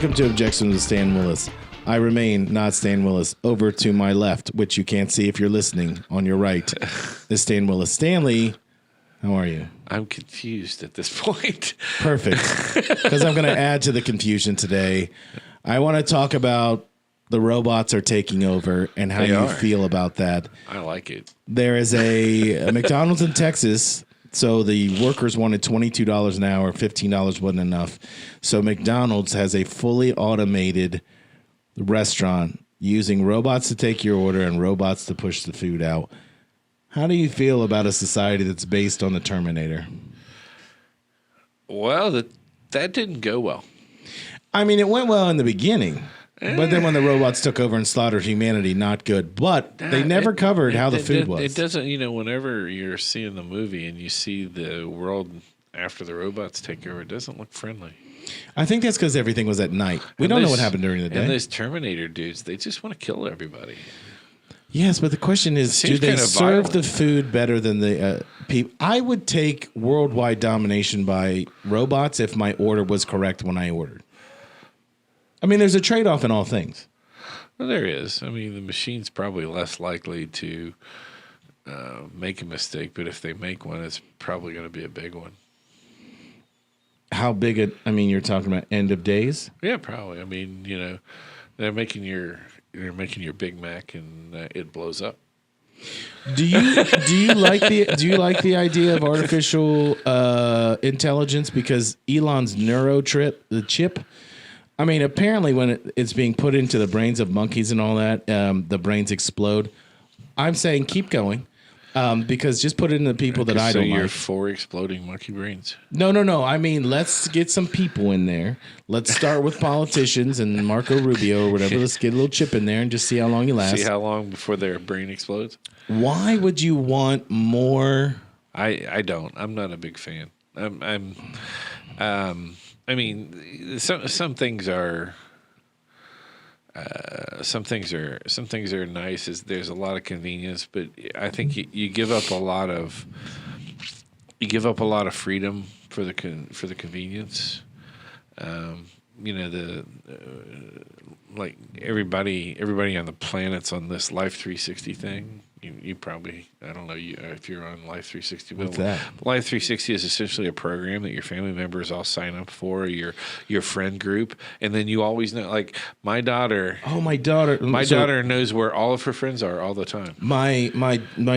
Welcome to Objections with Stan Willis. I remain not Stan Willis. Over to my left, which you can't see if you're listening, on your right, is Stan Willis. Stanley, how are you? I'm confused at this point. Perfect. Because I'm going to add to the confusion today. I want to talk about the robots are taking over and how you feel about that. I like it. There is a McDonald's in Texas. So the workers wanted $22 an hour, $15 wasn't enough. So McDonald's has a fully automated restaurant using robots to take your order and robots to push the food out. How do you feel about a society that's based on the Terminator? Well, that didn't go well. I mean, it went well in the beginning. But then when the robots took over and slaughtered humanity, not good. But they never covered how the food was. It doesn't, whenever you're seeing the movie and you see the world after the robots take over, it doesn't look friendly. I think that's because everything was at night. We don't know what happened during the day. And those Terminator dudes, they just want to kill everybody. Yes, but the question is, do they serve the food better than the people? I would take worldwide domination by robots if my order was correct when I ordered. I mean, there's a trade-off in all things. Well, there is. I mean, the machine's probably less likely to make a mistake, but if they make one, it's probably going to be a big one. How big? You're talking about end of days? Yeah, probably. I mean, they're making your Big Mac and it blows up. Do you like the idea of artificial intelligence? Because Elon's the chip. I mean, apparently when it's being put into the brains of monkeys and all that, the brains explode. I'm saying keep going because just put it in the people that I don't like. So you're for exploding monkey brains? No. I mean, let's get some people in there. Let's start with politicians and Marco Rubio or whatever. Let's get a little chip in there and just see how long you last. See how long before their brain explodes? Why would you want more? I don't. I'm not a big fan. I mean, some things are nice. There's a lot of convenience, but I think you give up a lot of freedom for the convenience. Like everybody on the planet's on this Life 360 thing. You probably, I don't know if you're on Life 360. What's that? Life 360 is essentially a program that your family members all sign up for, your friend group, and then you always know. Like my daughter. Oh, my daughter! My daughter knows where all of her friends are all the time. My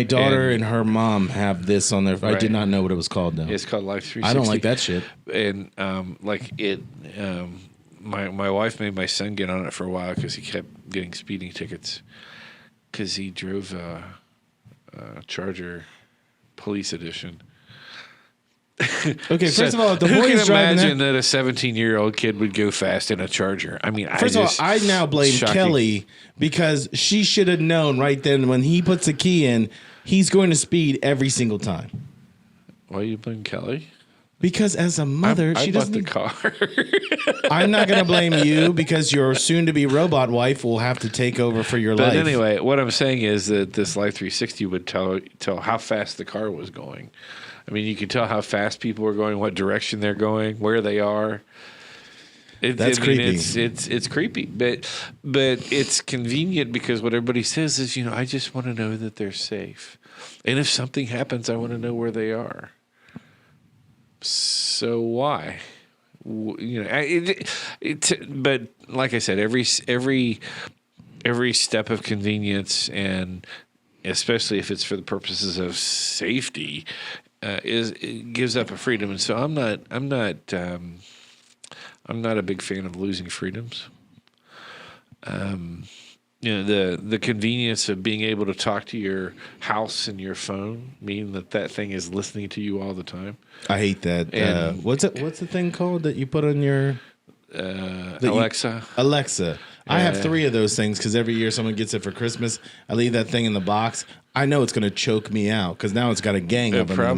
daughter and her mom have this on their. Right. I did not know what it was called though. It's called Life 360. I don't like that shit. And my wife made my son get on it for a while because he kept getting speeding tickets. Because he drove a Charger Police Edition. Okay, first of all, the who boy can is driving imagine that a 17-year-old kid would go fast in a Charger? I mean, first of all, I now blame Kelly because she should have known right then when he puts the key in, he's going to speed every single time. Why do you blame Kelly? Because as a mother, she doesn't. I bought the car. I'm not going to blame you because your soon-to-be robot wife will have to take over for your life. But anyway, what I'm saying is that this Life 360 would tell how fast the car was going. I mean, you can tell how fast people are going, what direction they're going, where they are. That's creepy. It's creepy, but it's convenient because what everybody says is, I just want to know that they're safe, and if something happens, I want to know where they are. So why? But like I said, every step of convenience, and especially if it's for the purposes of safety, it gives up a freedom. And so I'm not a big fan of losing freedoms. The convenience of being able to talk to your house and your phone, meaning that thing is listening to you all the time. I hate that. And, what's the thing called that you put on your Alexa? Alexa. I have 3 of those things because every year someone gets it for Christmas. I leave that thing in the box. I know it's going to choke me out because now it's got a gang of them.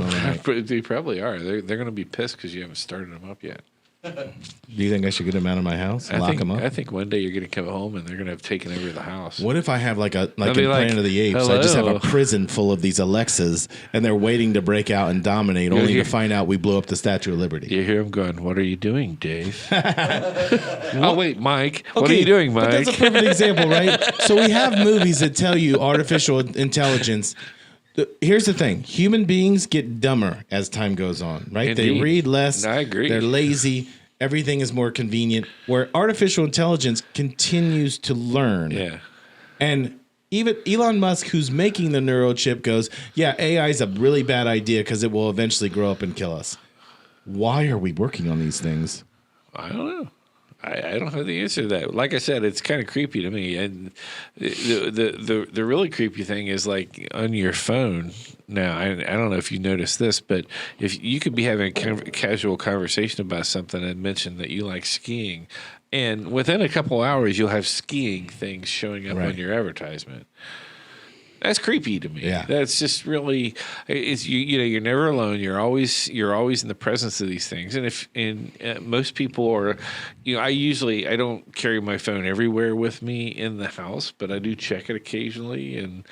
They probably are. They're going to be pissed because you haven't started them up yet. Do you think I should get him out of my house? Lock him up? I think one day you're going to come home and they're going to have taken over the house. What if I have like in be Planet of the Apes, I just have a hello. prison full of these Alexas, and they're waiting to break out and dominate, only to find out we blew up the Statue of Liberty. You hear him going, "What are you doing, Dave?" Oh, wait, Mike. What are you doing, Mike? But that's a perfect example, right? So we have movies that tell you artificial intelligence. Here's the thing. Human beings get dumber as time goes on, right? Indeed. They read less. I agree. They're lazy. Everything is more convenient. Where artificial intelligence continues to learn. Yeah. And even Elon Musk, who's making the neurochip, goes, yeah, AI is a really bad idea because it will eventually grow up and kill us. Why are we working on these things? I don't know. I don't have the answer to that. Like I said, it's kind of creepy to me. And the really creepy thing is like on your phone now. I don't know if you noticed this, but if you could be having a casual conversation about something and mention that you like skiing, and within a couple hours you'll have skiing things showing up on your advertisement. That's creepy to me. Yeah. That's just really, it's you know, you're never alone. You're always in the presence of these things. And most people are, you know, I don't carry my phone everywhere with me in the house, but I do check it occasionally. And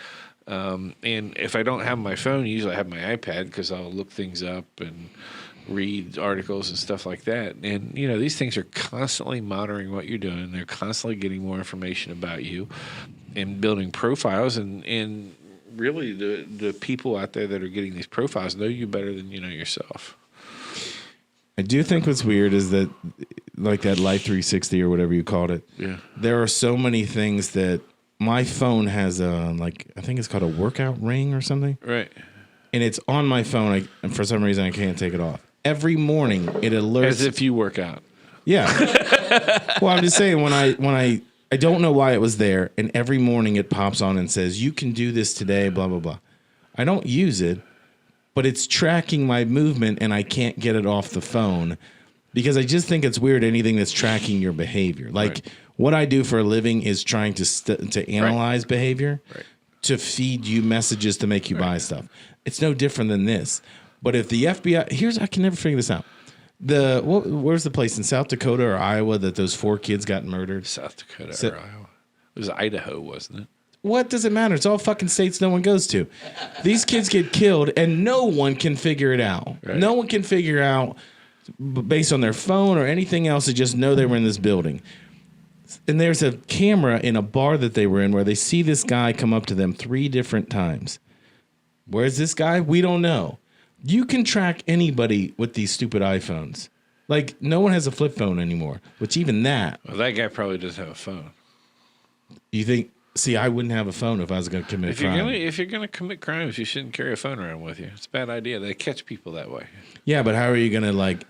if I don't have my phone, usually I have my iPad because I'll look things up and read articles and stuff like that. And, you know, these things are constantly monitoring what you're doing. They're constantly getting more information about you and building profiles. And really the people out there that are getting these profiles know you better than you know yourself. I do think what's weird is that, like that Life 360 or whatever you called it, there are so many things that my phone has I think it's called a workout ring or something. Right. And it's on my phone, and for some reason I can't take it off. Every morning it alerts. As if you work out. Yeah. Well, I'm just saying when I don't know why it was there, and every morning it pops on and says, you can do this today, blah, blah, blah. I don't use it, but it's tracking my movement, and I can't get it off the phone because I just think it's weird, anything that's tracking your behavior. Like what I do for a living is trying to analyze behavior, to feed you messages to make you buy stuff. It's no different than this. But if the FBI, I can never figure this out. Where's the place in South Dakota or Iowa that those 4 kids got murdered? South Dakota or Iowa. It was Idaho, wasn't it? What does it matter? It's all fucking states no one goes to. These kids get killed and no one can figure it out. Right. No one can figure out based on their phone or anything else. They just know they were in this building. And there's a camera in a bar that they were in where they see this guy come up to them 3 different times. Where's this guy? We don't know. You can track anybody with these stupid iPhones. Like, no one has a flip phone anymore, which even that. Well, that guy probably doesn't have a phone. You think, see, I wouldn't have a phone if I was going to commit a crime. If you're going to commit crimes, you shouldn't carry a phone around with you. It's a bad idea. They catch people that way. Yeah, but how are you going to, like,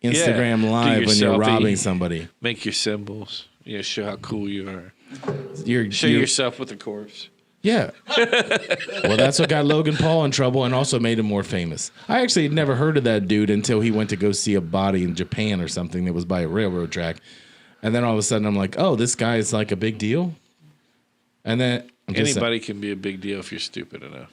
Instagram Live when you're robbing somebody? Make your symbols. You know, show how cool you are. Show you're, yourself with a corpse. Yeah. Well, that's what got Logan Paul in trouble and also made him more famous. I actually had never heard of that dude until he went to go see a body in Japan or something that was by a railroad track. And then all of a sudden I'm like, oh, this guy is like a big deal? And then anybody can be a big deal if you're stupid enough.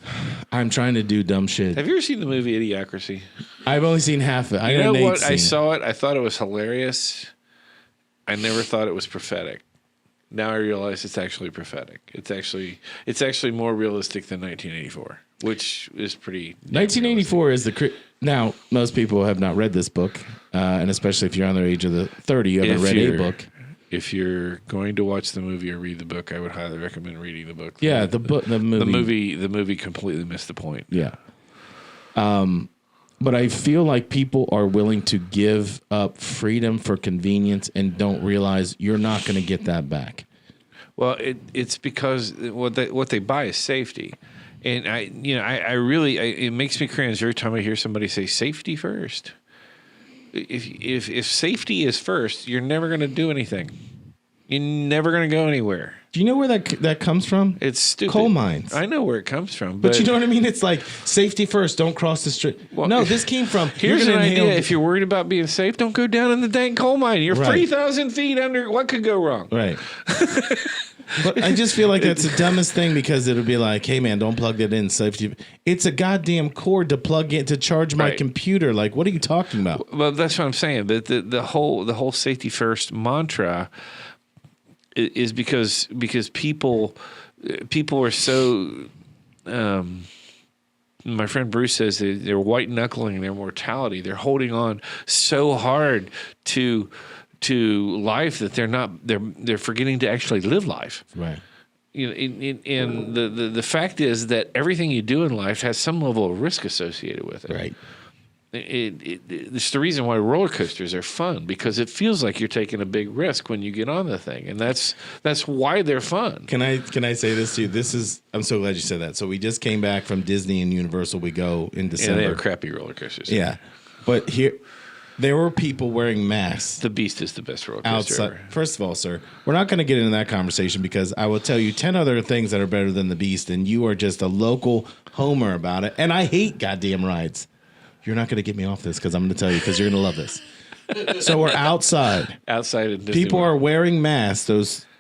I'm trying to do dumb shit. Have you ever seen the movie Idiocracy? I've only seen half of it. You know what? I saw it. I thought it was hilarious. I never thought it was prophetic. Now I realize it's actually prophetic. It's actually more realistic than 1984, which is pretty. 1984 realistic. Is now most people have not read this book, and especially if you're under the age of 30, you haven't read a book. If you're going to watch the movie or read the book, I would highly recommend reading the book. Yeah, the movie. The movie completely missed the point. Yeah. But I feel like people are willing to give up freedom for convenience and don't realize you're not going to get that back. Well, it's because what they buy is safety, and it makes me cringe every time I hear somebody say safety first. If safety is first, you're never going to do anything. You're never going to go anywhere. Do you know where that comes from? It's stupid. Coal mines. I know where it comes from. But you know what I mean? It's like safety first, don't cross the street. Well, no, this came from... Here's an idea. If you're worried about being safe, don't go down in the dang coal mine. You're 3,000 feet under. What could go wrong? Right. But I just feel like that's the dumbest thing because it'll be like, hey man, don't plug that in. Safety. It's a goddamn cord to plug in to charge my computer. Like, what are you talking about? Well, that's what I'm saying. That the whole safety first mantra is because people are so. My friend Bruce says they're white knuckling their mortality. They're holding on so hard to life that they're forgetting to actually live life. Right. You know, and the fact is that everything you do in life has some level of risk associated with it. Right. It's the reason why roller coasters are fun, because it feels like you're taking a big risk when you get on the thing, and that's why they're fun. Can I say this to you? I'm so glad you said that. So we just came back from Disney and Universal. We go in December. And they have crappy roller coasters. Yeah, but there were people wearing masks. The Beast is the best roller coaster outside. ever. First of all, sir, we're not going to get into that conversation because I will tell you 10 other things that are better than the Beast, and you are just a local homer about it. And I hate goddamn rides. You're not going to get me off this because I'm going to tell you because you're going to love this. So we're outside. Outside of Disney People World. are wearing masks.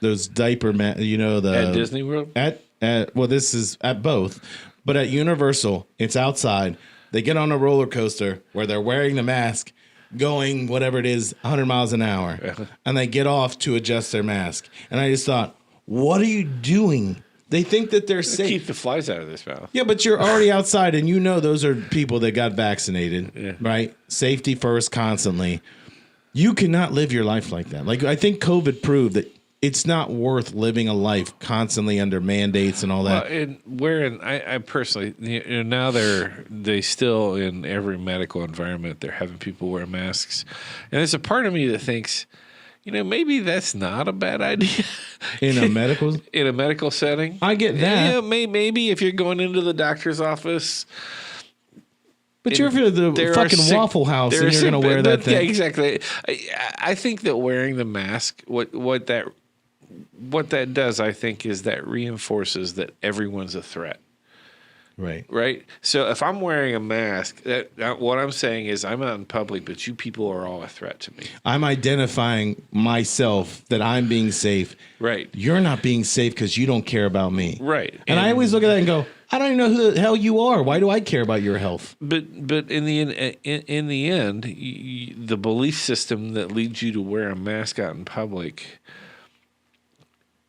Those diaper masks. You know At Disney World. Well, this is at both, but at Universal, it's outside. They get on a roller coaster where they're wearing the mask, going whatever it is, 100 miles an hour, and they get off to adjust their mask. And I just thought, what are you doing? They think that they're safe. Keep the flies out of this mouth. Yeah, but you're already outside, and you know those are people that got vaccinated, right? Safety first, constantly. You cannot live your life like that. Like, I think COVID proved that it's not worth living a life constantly under mandates and all that. Well, I personally, now they still in every medical environment they're having people wear masks, and there's a part of me that thinks, maybe that's not a bad idea. In a medical setting? I get that. Yeah, maybe if you're going into the doctor's office. But you're for the fucking Waffle House and you're going to wear that thing. Yeah, exactly. I think that wearing the mask, what that does, I think, is that reinforces that everyone's a threat. Right. So if I'm wearing a mask, what I'm saying is I'm out in public, but you people are all a threat to me. I'm identifying myself that I'm being safe. Right. You're not being safe because you don't care about me. Right. And I always look at that and go, I don't even know who the hell you are. Why do I care about your health? But in the end, the belief system that leads you to wear a mask out in public,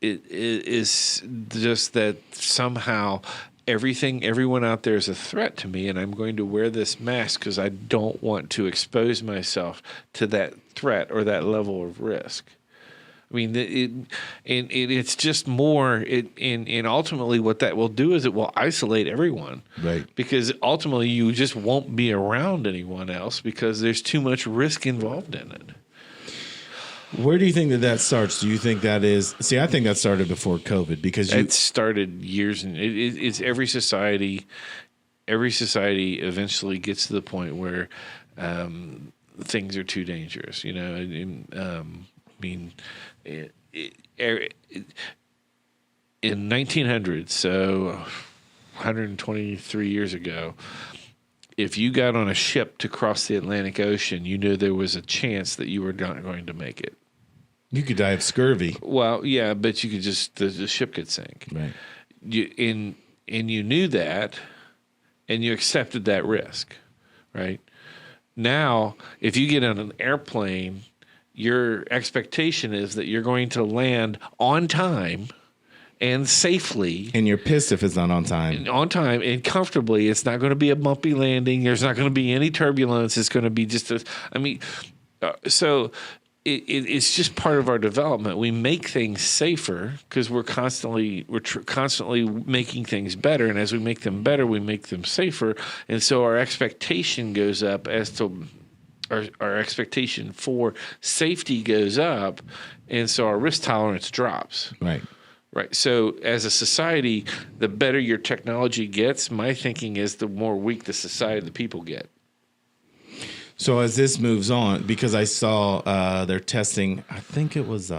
it is just that somehow everyone out there is a threat to me, and I'm going to wear this mask because I don't want to expose myself to that threat or that level of risk. I mean, it's just more. And ultimately, what that will do is it will isolate everyone, right? Because ultimately, you just won't be around anyone else because there's too much risk involved in it. Where do you think that starts? Do you think that is? See, I think that started before COVID because it started years, and it's every society. Every society eventually gets to the point where things are too dangerous. In 1900, so 123 years ago, if you got on a ship to cross the Atlantic Ocean, you knew there was a chance that you were not going to make it. You could die of scurvy. Well, yeah, but you could just the ship could sink. Right. And you knew that, and you accepted that risk, right? Now, if you get on an airplane, your expectation is that you're going to land on time and safely. And you're pissed if it's not on time. On time and comfortably. It's not going to be a bumpy landing. There's not going to be any turbulence. It's going to be just it's just part of our development. We make things safer because we're constantly making things better, and as we make them better, we make them safer, and so our expectation goes up as to our expectation for safety goes up, and so our risk tolerance drops. Right. So as a society, the better your technology gets, my thinking is the more weak the society, the people get. So as this moves on, because I saw they're testing, I think it was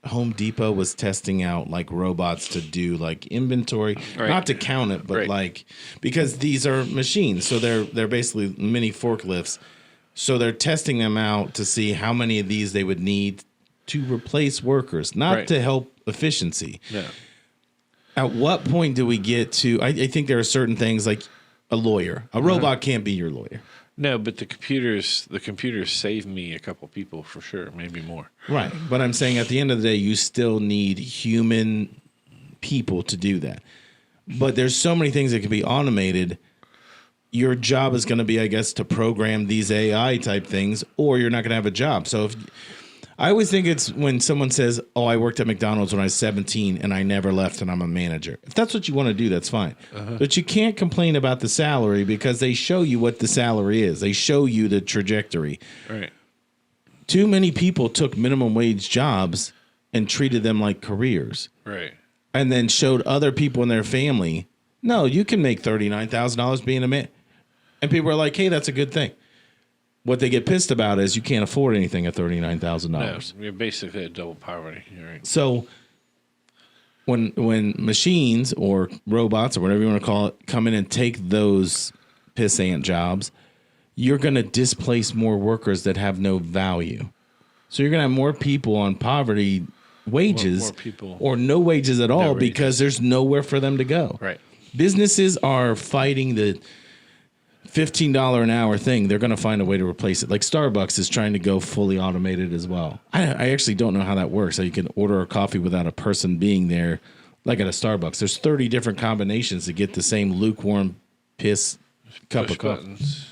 Home Depot was testing out like robots to do like inventory, not to count it, but like because these are machines, so they're basically mini forklifts. So they're testing them out to see how many of these they would need to replace workers, not to help efficiency. No. At what point do we get to? I think there are certain things like a lawyer. A robot can't be your lawyer. No, but the computers save me a couple people for sure, maybe more. Right. But I'm saying at the end of the day, you still need human people to do that. But there's so many things that can be automated. Your job is going to be, I guess, to program these AI type things, or you're not going to have a job. So I always think it's when someone says, oh, I worked at McDonald's when I was 17 and I never left and I'm a manager. If that's what you want to do, that's fine. But you can't complain about the salary because they show you what the salary is. They show you the trajectory. Right. Too many people took minimum wage jobs and treated them like careers. Right. And then showed other people in their family, no, you can make $39,000 being a man. And people are like, hey, that's a good thing. What they get pissed about is you can't afford anything at $39,000. No, you're basically at double poverty. Right. So when machines or robots or whatever you want to call it come in and take those pissant jobs, you're going to displace more workers that have no value. So you're going to have more people on poverty wages more people. Or no wages at all because there's nowhere for them to go. Right. Businesses are fighting the $15 an hour thing. They're going to find a way to replace it. Like Starbucks is trying to go fully automated as well. I actually don't know how that works. How you can order a coffee without a person being there, like at a Starbucks. There's 30 different combinations to get the same lukewarm piss cup of coffee. Buttons.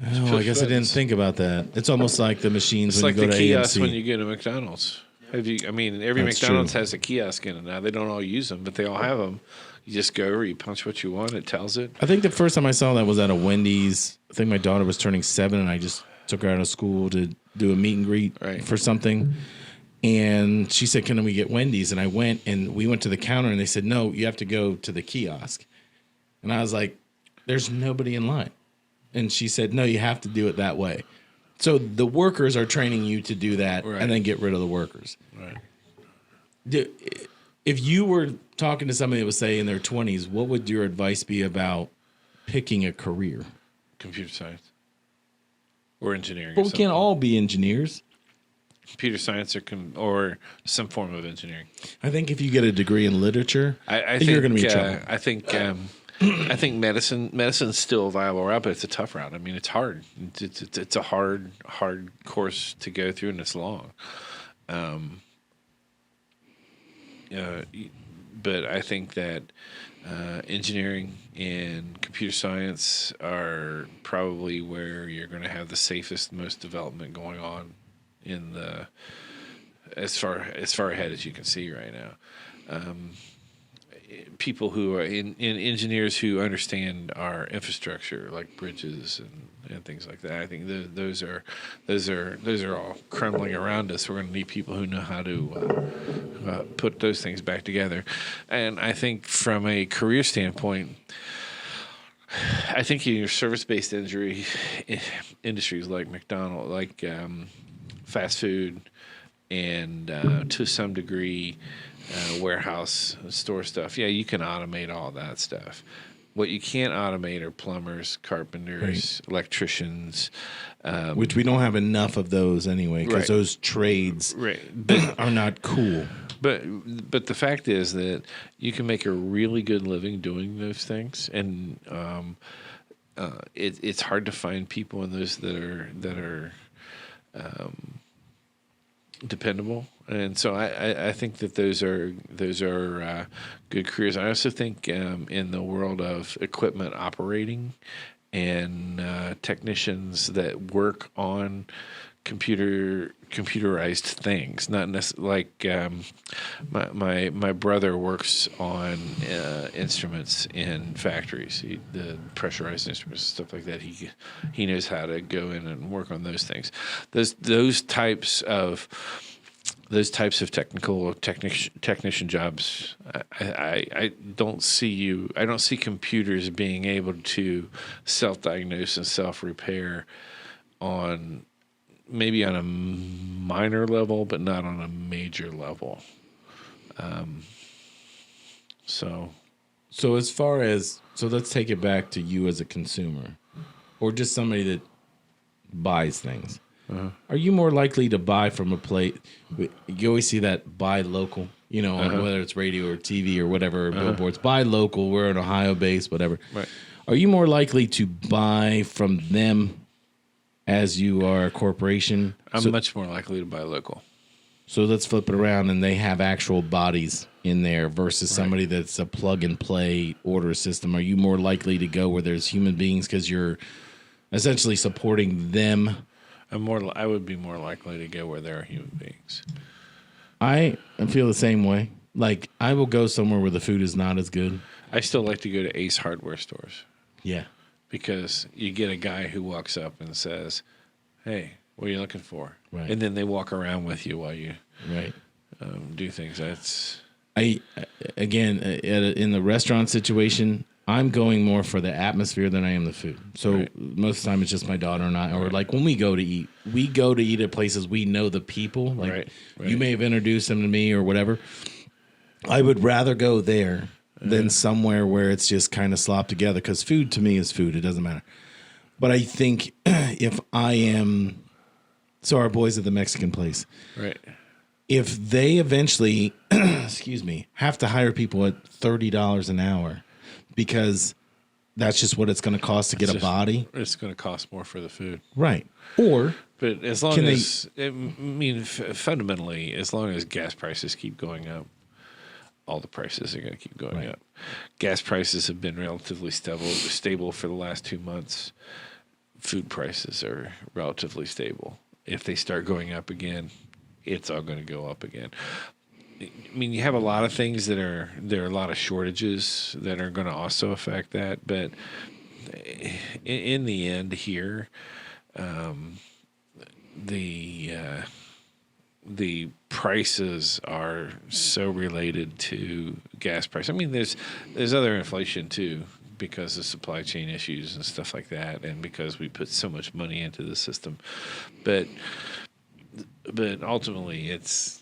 Oh, I guess I didn't think about that. It's almost like the machines It's when like you go the to kiosk AMC. when you go to McDonald's. Every That's McDonald's true. has a kiosk in it now. They don't all use them, but they all have them. You just go over, you punch what you want, it tells it. I think the first time I saw that was at a Wendy's. I think my daughter was turning 7, and I just took her out of school to do a meet and greet for something. And she said, can we get Wendy's? And I went, and we went to the counter, and they said, no, you have to go to the kiosk. And I was like, there's nobody in line. And she said, no, you have to do it that way. So the workers are training you to do that and then get rid of the workers. Right. If you were talking to somebody that was, say, in their 20s, what would your advice be about picking a career? Computer science. Or engineering. But we can't all be engineers. Computer science or some form of engineering. I think if you get a degree in literature, I think you're going to be in trouble. I think medicine's still a viable route, but it's a tough route. I mean, it's hard. It's a hard course to go through, and it's long. But I think that engineering and computer science are probably where you're going to have the safest, most development going on in the as far ahead as you can see right now. People who are in engineers who understand our infrastructure, like bridges and things like that. I think those are all crumbling around us. We're going to need people who know how to put those things back together. And I think from a career standpoint, I think in your service-based industries like McDonald's, like fast food, and to some degree, warehouse store stuff. Yeah, you can automate all that stuff. What you can't automate are plumbers, carpenters, electricians. Which we don't have enough of those anyway, because those trades are not cool. But the fact is that you can make a really good living doing those things, and it's hard to find people in those that are dependable. And so I think that those are good careers. I also think in the world of equipment operating and technicians that work on computerized things, not necessarily like my brother works on instruments in factories, the pressurized instruments, stuff like that. He knows how to go in and work on those things. Those types of technician jobs, I don't see computers being able to self-diagnose and self-repair on maybe on a minor level, but not on a major level. So as far as, let's take it back to you as a consumer or just somebody that buys things. are you more likely to buy from a place? You always see that buy local, on whether it's radio or TV or whatever, billboards. Buy local. We're an Ohio base, whatever. Right. Are you more likely to buy from them as you are a corporation? I'm much more likely to buy local. So let's flip it around, and they have actual bodies in there versus somebody that's a plug-and-play order system. Are you more likely to go where there's human beings because you're essentially supporting them? I would be more likely to go where there are human beings. I feel the same way. Like, I will go somewhere where the food is not as good. I still like to go to Ace Hardware stores. Yeah. Because you get a guy who walks up and says, hey, what are you looking for? Right. And then they walk around with you while you do things. In the restaurant situation, I'm going more for the atmosphere than I am the food. So most of the time it's just my daughter and I, or like when we go to eat at places we know the people. Like you may have introduced them to me or whatever. I would rather go there than somewhere where it's just kind of slopped together, because food to me is food. It doesn't matter. But I think if I am... So our boys at the Mexican place. Right. If they eventually, have to hire people at $30 an hour because that's just what it's going to cost to get a body. It's going to cost more for the food. Right. Or... But as long as... fundamentally, as long as gas prices keep going up, all the prices are going to keep going up. Gas prices have been relatively stable for the last 2 months. Food prices are relatively stable. If they start going up again, it's all going to go up again. I mean, you have a lot of things there are a lot of shortages that are going to also affect that. But in the end here, the prices are so related to gas price. I mean, there's other inflation too, because of supply chain issues and stuff like that, and because we put so much money into the system. But ultimately, it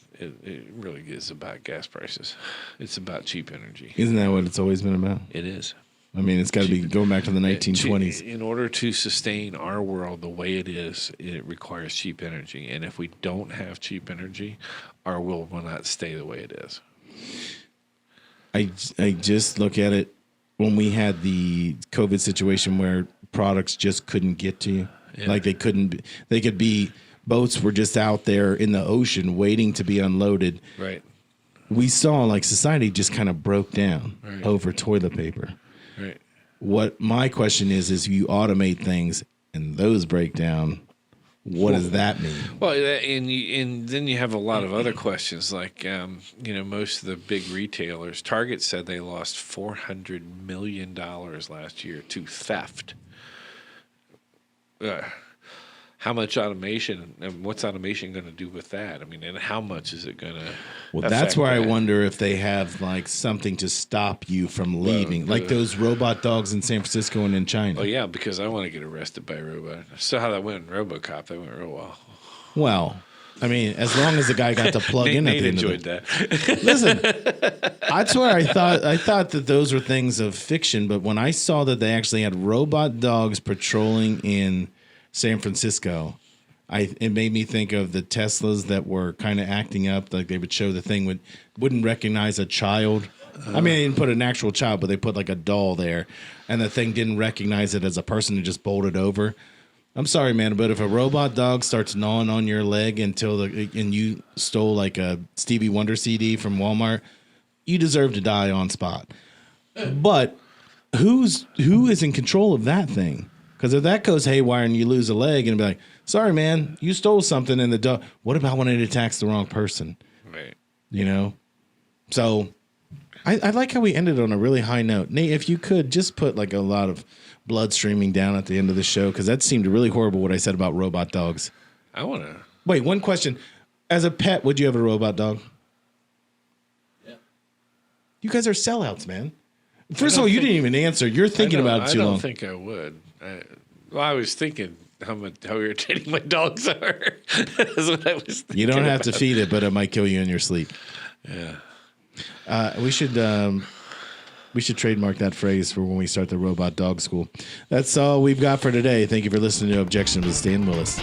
really is about gas prices. It's about cheap energy. Isn't that what it's always been about? It is. I mean, it's got to be going back to the 1920s. In order to sustain our world the way it is, it requires cheap energy. And if we don't have cheap energy, our world will not stay the way it is. I just look at it when we had the COVID situation where products just couldn't get to you. Yeah. Like they could be, boats were just out there in the ocean waiting to be unloaded. Right. We saw like society just kind of broke down over toilet paper. Right. What my question is you automate things and those break down, what does that mean? Well, and then you have a lot of other questions, like most of the big retailers. Target said they lost $400 million last year to theft. How much automation, and what's automation going to do with that? I mean, and how much is it going to? Well, that's where I wonder if they have like something to stop you from leaving, like those robot dogs in San Francisco and in China. Oh yeah, because I want to get arrested by a robot. So how that went in RoboCop, that went real well. Well, I mean, as long as the guy got to plug in at the end enjoyed of that. Listen, that's where I thought that those were things of fiction, but when I saw that they actually had robot dogs patrolling in San Francisco, it made me think of the Teslas that were kind of acting up, like they would show the thing wouldn't recognize a child. I mean, they didn't put an actual child, but they put like a doll there, and the thing didn't recognize it as a person and just bolted over. I'm sorry, man, but if a robot dog starts gnawing on your leg and you stole like a Stevie Wonder CD from Walmart, you deserve to die on spot. But who is in control of that thing? Because if that goes haywire and you lose a leg and be like, sorry, man, you stole something and the dog. What about when it attacks the wrong person? Right. So I like how we ended on a really high note. Nate, if you could just put like a lot of blood streaming down at the end of the show, because that seemed really horrible what I said about robot dogs. I want to. Wait, one question. As a pet, would you have a robot dog? Yeah. You guys are sellouts, man. First of all, you didn't even answer. You're thinking about it too long. I don't think I would. I was thinking how irritating my dogs are. That's what I was thinking. You don't have to feed it, but it might kill you in your sleep. Yeah. We should trademark that phrase for when we start the robot dog school. That's all we've got for today. Thank you for listening to Objections with Stan Willis.